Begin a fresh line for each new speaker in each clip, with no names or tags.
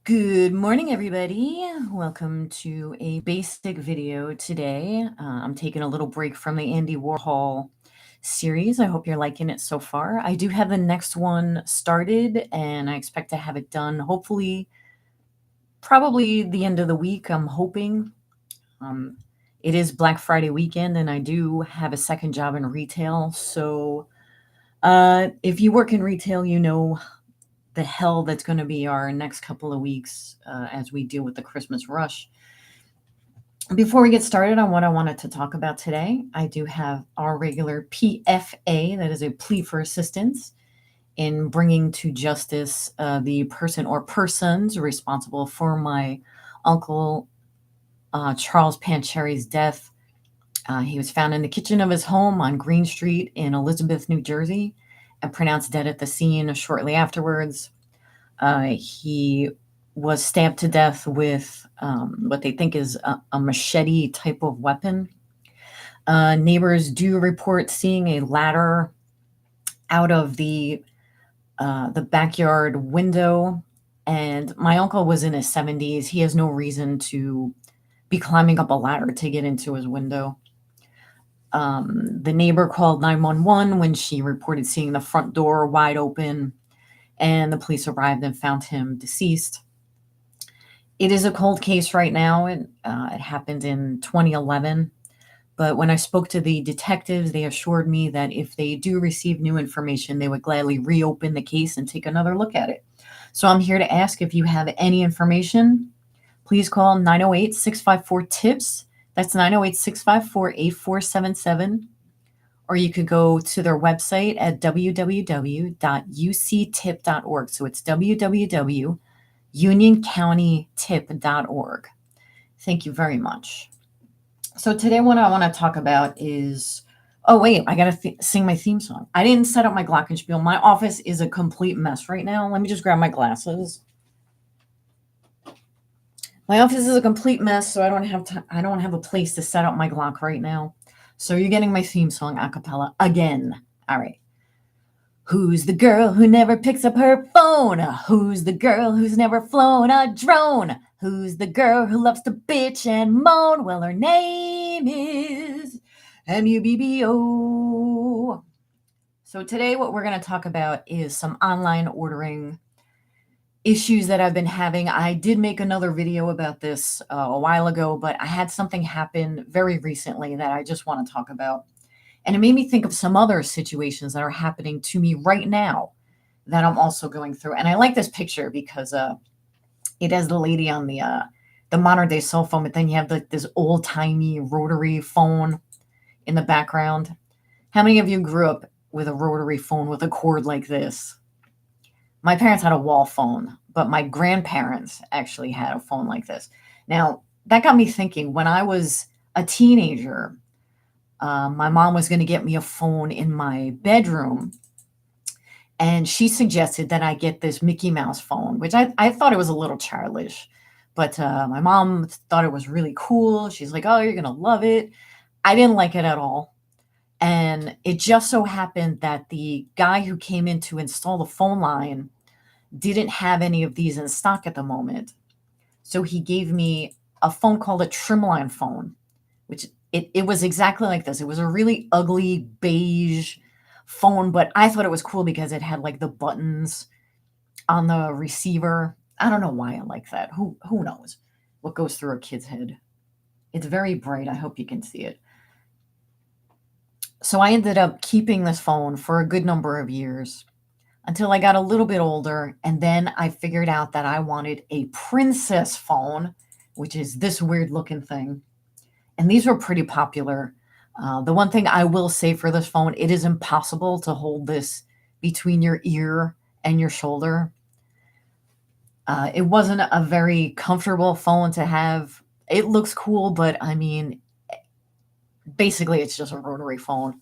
Good morning, everybody. Welcome to a basic video today. I'm taking a little break from the Andy Warhol series. I hope you're liking it so far. I do have the next one started, and I expect to have it done hopefully, probably the end of the week. I'm hoping. Um, it is Black Friday weekend, and I do have a second job in retail. So, if you work in retail, you know the hell that's going to be our next couple of weeks as we deal with the Christmas rush. Before we get started on what I wanted to talk about today, I do have our regular PFA, that is a plea for assistance in bringing to justice the person or persons responsible for my uncle Charles Pancheri's death. He was found in the kitchen of his home on Green Street in Elizabeth, New Jersey, and pronounced dead at the scene shortly afterwards. He was stabbed to death with what they think is a machete type of weapon. Neighbors do report seeing a ladder out of the backyard window, and my uncle was in his 70s. He has no reason to be climbing up a ladder to get into his window. The neighbor called 911 when she reported seeing the front door wide open, and the police arrived and found him deceased. It is a cold case right now. It happened in 2011. But when I spoke to the detectives, they assured me that if they do receive new information, they would gladly reopen the case and take another look at it. So I'm here to ask if you have any information. Please call 908 654 TIPS. That's 908 654 8477. Or you could go to their website at www.uctip.org. So it's www.unioncountytip.org. Thank you very much. So today what I want to talk about is, oh wait, I got to sing my theme song. I didn't set up my glockenspiel. My office is a complete mess right now. Let me just grab my glasses. My office is a complete mess, so I don't have a place to set up my Glock right now. So you're getting my theme song a cappella again. All right. Who's the girl who never picks up her phone? Who's the girl who's never flown a drone? Who's the girl who loves to bitch and moan? Well, her name is MUBBO. So today what we're going to talk about is some online ordering issues that I've been having. I did make another video about this a while ago, but I had something happen very recently that I just want to talk about. And it made me think of some other situations that are happening to me right now that I'm also going through. And I like this picture because it has the lady on the modern day cell phone, but then you have this old timey rotary phone in the background. How many of you grew up with a rotary phone with a cord like this? My parents had a wall phone, but my grandparents actually had a phone like this. Now, that got me thinking when I was a teenager, my mom was going to get me a phone in my bedroom, and she suggested that I get this Mickey Mouse phone, which I thought it was a little childish, but my mom thought it was really cool. She's like, oh, you're going to love it. I didn't like it at all. And it just so happened that the guy who came in to install the phone line didn't have any of these in stock at the moment. So he gave me a phone called a Trimline phone, which it was exactly like this. It was a really ugly beige phone, but I thought it was cool because it had like the buttons on the receiver. I don't know why I like that. Who knows what goes through a kid's head? It's very bright. I hope you can see it. So I ended up keeping this phone for a good number of years until I got a little bit older, and then I figured out that I wanted a Princess phone, which is this weird looking thing. And these were pretty popular. The one thing I will say for this phone, it is impossible to hold this between your ear and your shoulder. It wasn't a very comfortable phone to have. It looks cool, but I mean, basically it's just a rotary phone.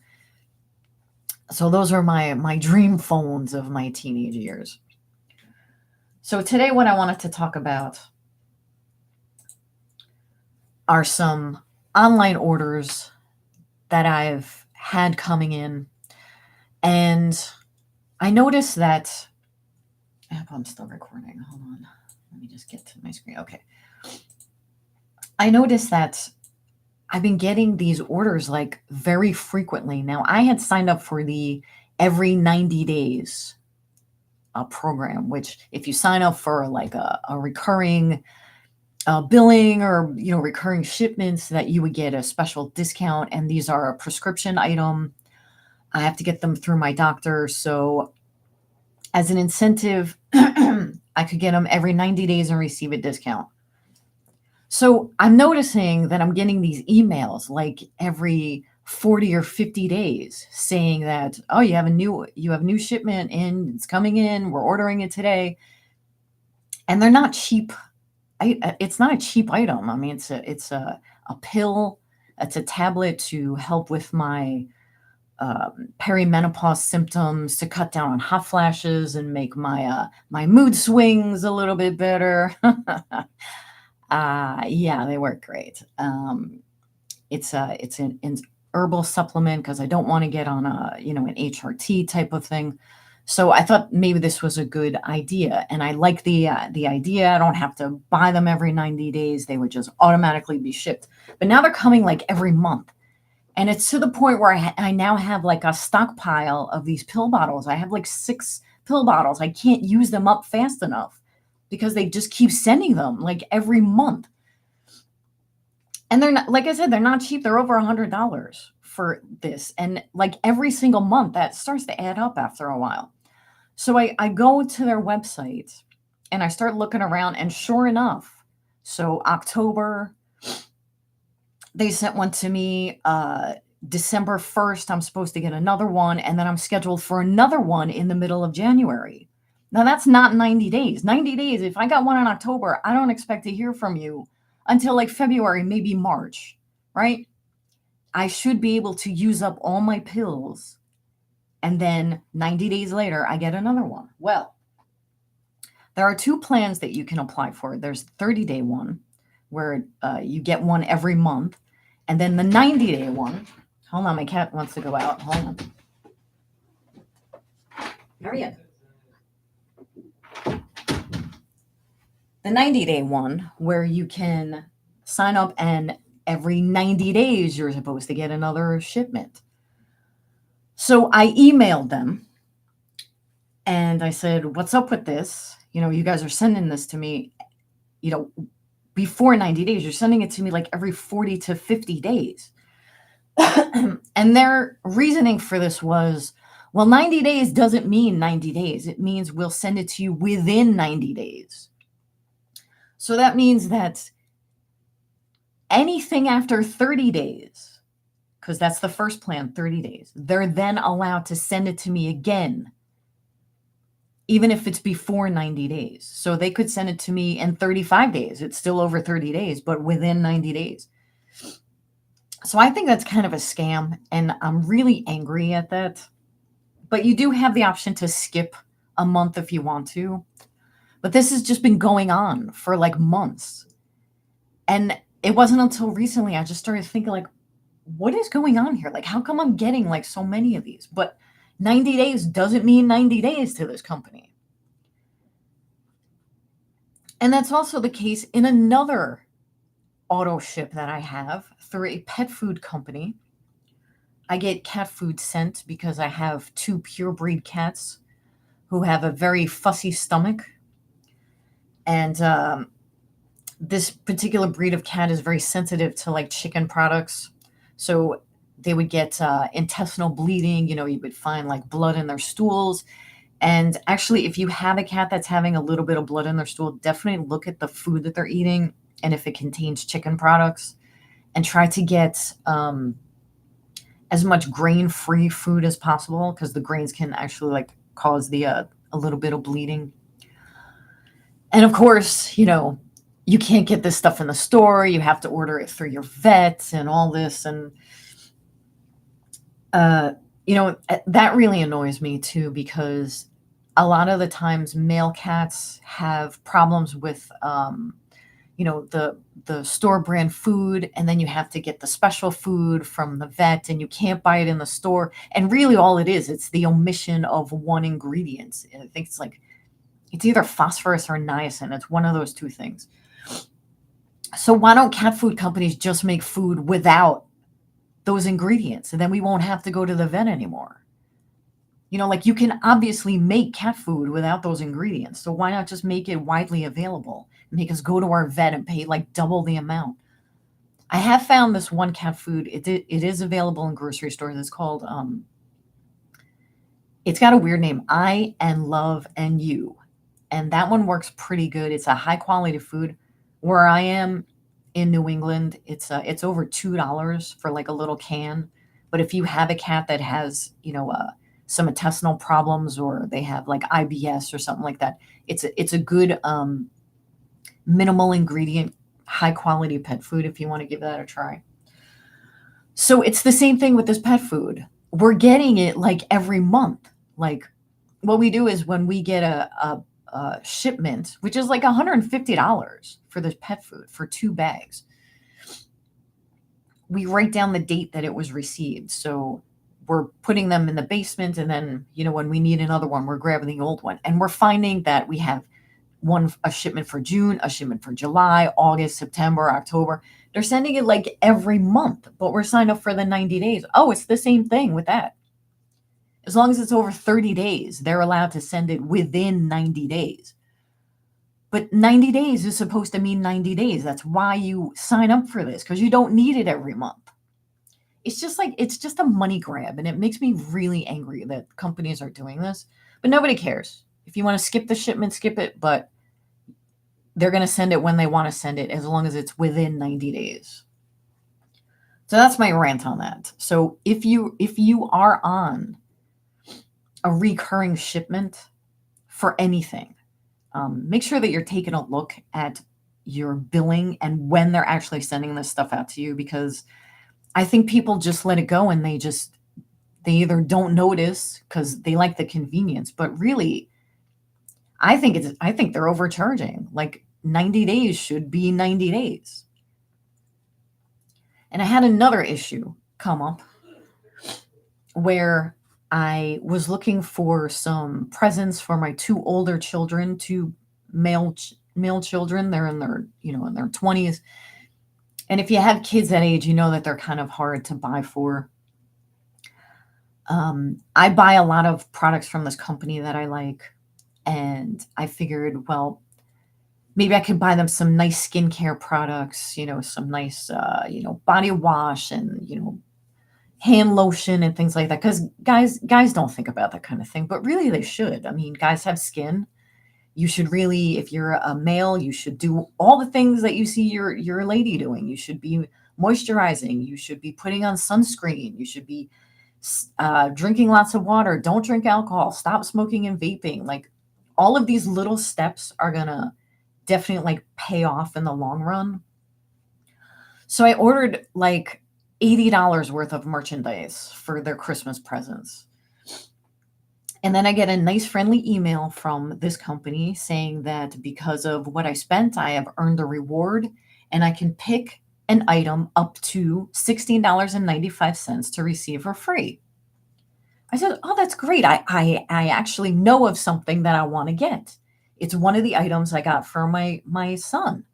So those are my dream phones of my teenage years. So today what I wanted to talk about are some online orders that I've had coming in. And I noticed that I'm still recording. Hold on. Let me just get to my screen. Okay. I noticed that I've been getting these orders like very frequently. Now, I had signed up for the every 90 days program, which if you sign up for like a recurring billing or recurring shipments, that you would get a special discount. And these are a prescription item. I have to get them through my doctor. So as an incentive, I could get them every 90 days and receive a discount. So I'm noticing that I'm getting these emails like every 40 or 50 days saying that, oh, you have new shipment in, it's coming in, we're ordering it today. And they're not cheap. It's not a cheap item. I mean, it's a pill. It's a tablet to help with my perimenopause symptoms, to cut down on hot flashes and make my mood swings a little bit better. Yeah, they work great. It's an herbal supplement because I don't want to get on an HRT type of thing. So I thought maybe this was a good idea, and I like the idea. I don't have to buy them every 90 days; they would just automatically be shipped. But now they're coming like every month, and it's to the point where I now have like a stockpile of these pill bottles. I have like 6 pill bottles. I can't use them up fast enough because they just keep sending them like every month. And they're not, like I said, they're not cheap. They're over $100 for this. And like every single month, that starts to add up after a while. So I go to their website and I start looking around, and sure enough, so October, they sent one to me. December 1st, I'm supposed to get another one, and then I'm scheduled for another one in the middle of January. Now, that's not 90 days. 90 days, if I got one in October, I don't expect to hear from you until like February, maybe March, right? I should be able to use up all my pills, and then 90 days later, I get another one. Well, there are 2 plans that you can apply for. There's the 30-day one, where you get one every month, and then the 90-day one. Hold on, my cat wants to go out. Hold on. Hurry up. The 90-day one, where you can sign up and every 90 days you're supposed to get another shipment. So I emailed them and I said, what's up with this? You guys are sending this to me, before 90 days. You're sending it to me like every 40 to 50 days. And their reasoning for this was, well, 90 days doesn't mean 90 days. It means we'll send it to you within 90 days. So that means that anything after 30 days, because that's the first plan, 30 days, they're then allowed to send it to me again, even if it's before 90 days. So they could send it to me in 35 days. It's still over 30 days, but within 90 days. So I think that's kind of a scam, and I'm really angry at that. But you do have the option to skip a month if you want to. But this has just been going on for like months. And it wasn't until recently I just started thinking, like, what is going on here? Like, how come I'm getting like so many of these? But 90 days doesn't mean 90 days to this company. And that's also the case in another auto ship that I have through a pet food company. I get cat food sent because I have 2 purebred cats who have a very fussy stomach. And this particular breed of cat is very sensitive to like chicken products. So they would get intestinal bleeding. You would find like blood in their stools. And actually, if you have a cat that's having a little bit of blood in their stool, definitely look at the food that they're eating and if it contains chicken products, and try to get as much grain-free food as possible, because the grains can actually like cause a little bit of bleeding. And of course, you can't get this stuff in the store. You have to order it through your vet and all this. And, that really annoys me too, because a lot of the times male cats have problems with, the store brand food. And then you have to get the special food from the vet, and you can't buy it in the store. And really all it is, it's the omission of one ingredient. I think it's like It's either phosphorus or niacin. It's one of those two things. So why don't cat food companies just make food without those ingredients, and then we won't have to go to the vet anymore? Like, you can obviously make cat food without those ingredients. So why not just make it widely available? Make us go to our vet and pay like double the amount. I have found this one cat food. It is available in grocery stores. It's called it's got a weird name, I and Love and You. And that one works pretty good. It's a high quality food. Where I am in New England, it's over $2 for like a little can. But if you have a cat that has, some intestinal problems, or they have like IBS or something like that, it's a good minimal ingredient, high quality pet food if you want to give that a try. So it's the same thing with this pet food. We're getting it like every month. Like, what we do is when we get a shipment, which is like $150 for this pet food for 2 bags, we write down the date that it was received. So we're putting them in the basement, and then, when we need another one, we're grabbing the old one. And we're finding that we have a shipment for June, a shipment for July, August, September, October. They're sending it like every month, but we're signed up for the 90 days. Oh, it's the same thing with that. As long as it's over 30 days, they're allowed to send it within 90 days. But 90 days is supposed to mean 90 days. That's why you sign up for this, because you don't need it every month. It's just a money grab, and it makes me really angry that companies are doing this. But nobody cares. If you want to skip the shipment, skip it, but they're going to send it when they want to send it, as long as it's within 90 days. So that's my rant on that. So if you are on a recurring shipment for anything, make sure that you're taking a look at your billing and when they're actually sending this stuff out to you, because I think people just let it go, and they either don't notice because they like the convenience, but really, I think they're overcharging. Like, 90 days should be 90 days. And I had another issue come up where I was looking for some presents for my 2 older children, 2 male children. They're in their, in their 20s. And if you have kids that age, you know that they're kind of hard to buy for. I buy a lot of products from this company that I like, and I figured, well, maybe I could buy them some nice skincare products, some nice, body wash and, hand lotion and things like that. Because guys don't think about that kind of thing, but really they should. I mean, guys have skin. You should really, if you're a male, you should do all the things that you see your lady doing. You should be moisturizing. You should be putting on sunscreen. You should be drinking lots of water. Don't drink alcohol. Stop smoking and vaping. Like, all of these little steps are gonna definitely like pay off in the long run. So I ordered like $80 worth of merchandise for their Christmas presents. And then I get a nice friendly email from this company saying that because of what I spent, I have earned a reward, and I can pick an item up to $16.95 to receive for free. I said, "Oh, that's great. I actually know of something that I want to get. It's one of the items I got for my son.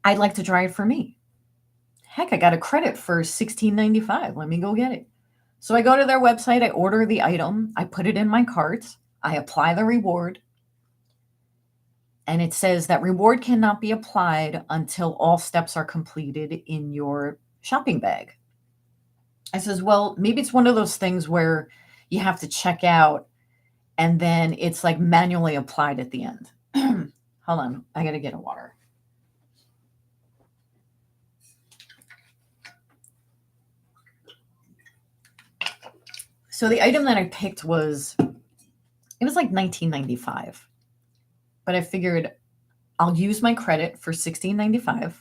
I'd like to try it for me. Heck, I got a credit for $16.95. Let me go get it." So I go to their website, I order the item, I put it in my cart, I apply the reward, and it says that reward cannot be applied until all steps are completed in your shopping bag. I says, well, maybe it's one of those things where you have to check out, and then it's like manually applied at the end. Hold on, I gotta get a water. So the item that I picked was like $19.95, but I figured I'll use my credit for $16.95,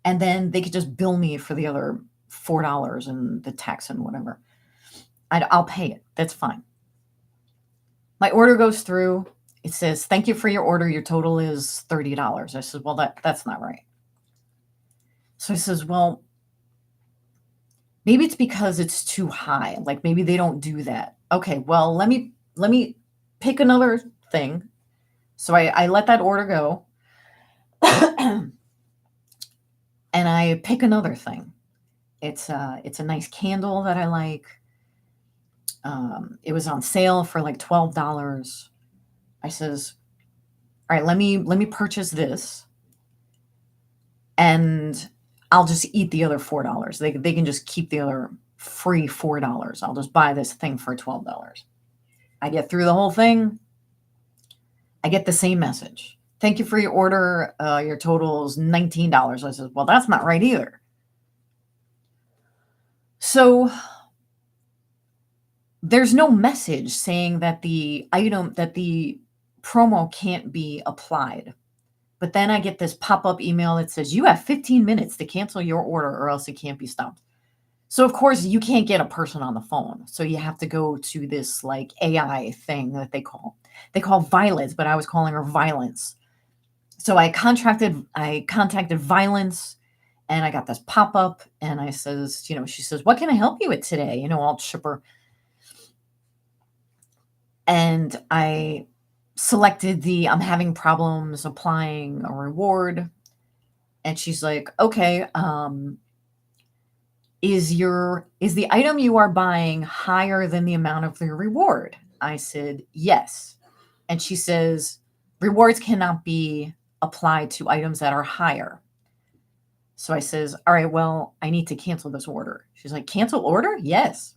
and then they could just bill me for the other $4 and the tax and whatever. I'll pay it. That's fine. My order goes through. It says, "Thank you for your order. Your total is $30." I said, "Well, that's not right." So he says, "Well, maybe it's because it's too high. Like, maybe they don't do that." Okay, well, let me pick another thing. So I let that order go. And I pick another thing. It's a nice candle that I like. It was on sale for like $12. I says, all right, let me purchase this, and I'll just eat the other $4. They can just keep the other free $4. I'll just buy this thing for $12. I get through the whole thing. I get the same message. Thank you for your order. Your total is $19. I said, well, that's not right either. So there's no message saying that the promo can't be applied. But then I get this pop-up email that says, you have 15 minutes to cancel your order or else it can't be stopped. So of course you can't get a person on the phone. So you have to go to this like AI thing that they call Violence, but I was calling her Violence. So I contacted Violence, and I got this pop-up, and I says, she says, what can I help you with today? All chipper. And I selected I'm having problems applying a reward. And she's like, okay, is the item you are buying higher than the amount of the reward? I said, yes. And she says, rewards cannot be applied to items that are higher. So I says, all right, well, I need to cancel this order. She's like, cancel order? Yes.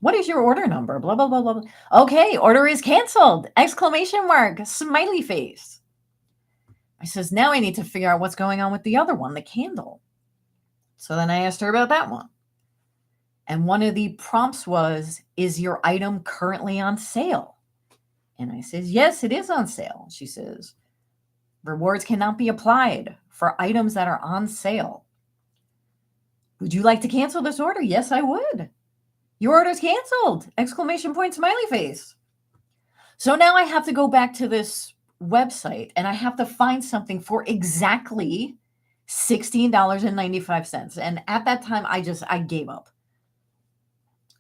What is your order number? Blah, blah, blah, blah. Okay, order is canceled! Exclamation mark, smiley face. I says, now I need to figure out what's going on with the other one, the candle. So then I asked her about that one. And one of the prompts was, is your item currently on sale? And I says, yes, it is on sale. She says, rewards cannot be applied for items that are on sale. Would you like to cancel this order? Yes, I would. Your order's canceled! Exclamation point, smiley face. So now I have to go back to this website and I have to find something for exactly $16.95. And at that time, I gave up.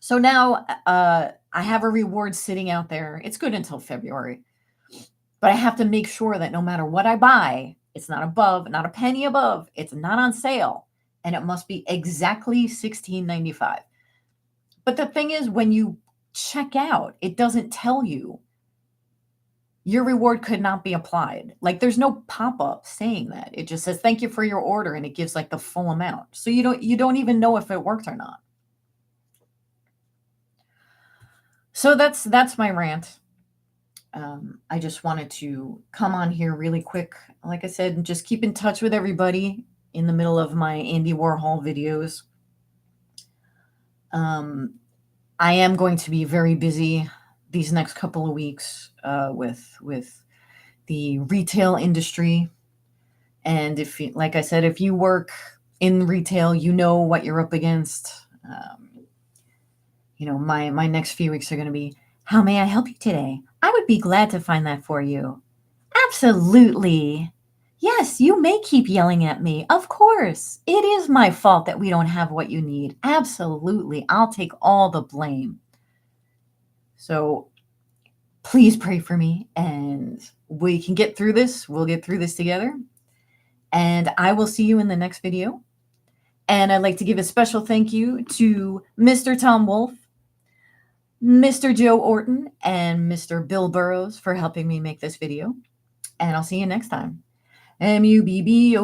So now I have a reward sitting out there. It's good until February. But I have to make sure that no matter what I buy, it's not a penny above. It's not on sale. And it must be exactly $16.95. But the thing is, when you check out, it doesn't tell you your reward could not be applied. Like there's no pop-up saying that. It just says, thank you for your order. And it gives like the full amount. So you don't even know if it worked or not. So that's my rant. I just wanted to come on here really quick. Like I said, just keep in touch with everybody in the middle of my Andy Warhol videos. I am going to be very busy these next couple of weeks with the retail industry. And like I said, if you work in retail, you know what you're up against. My next few weeks are going to be, how may I help you today? I would be glad to find that for you. Absolutely. Yes, you may keep yelling at me. Of course. It is my fault that we don't have what you need. Absolutely. I'll take all the blame. So please pray for me and we can get through this. We'll get through this together. And I will see you in the next video. And I'd like to give a special thank you to Mr. Tom Wolf, Mr. Joe Orton, and Mr. Bill Burrows for helping me make this video. And I'll see you next time. MUBBO.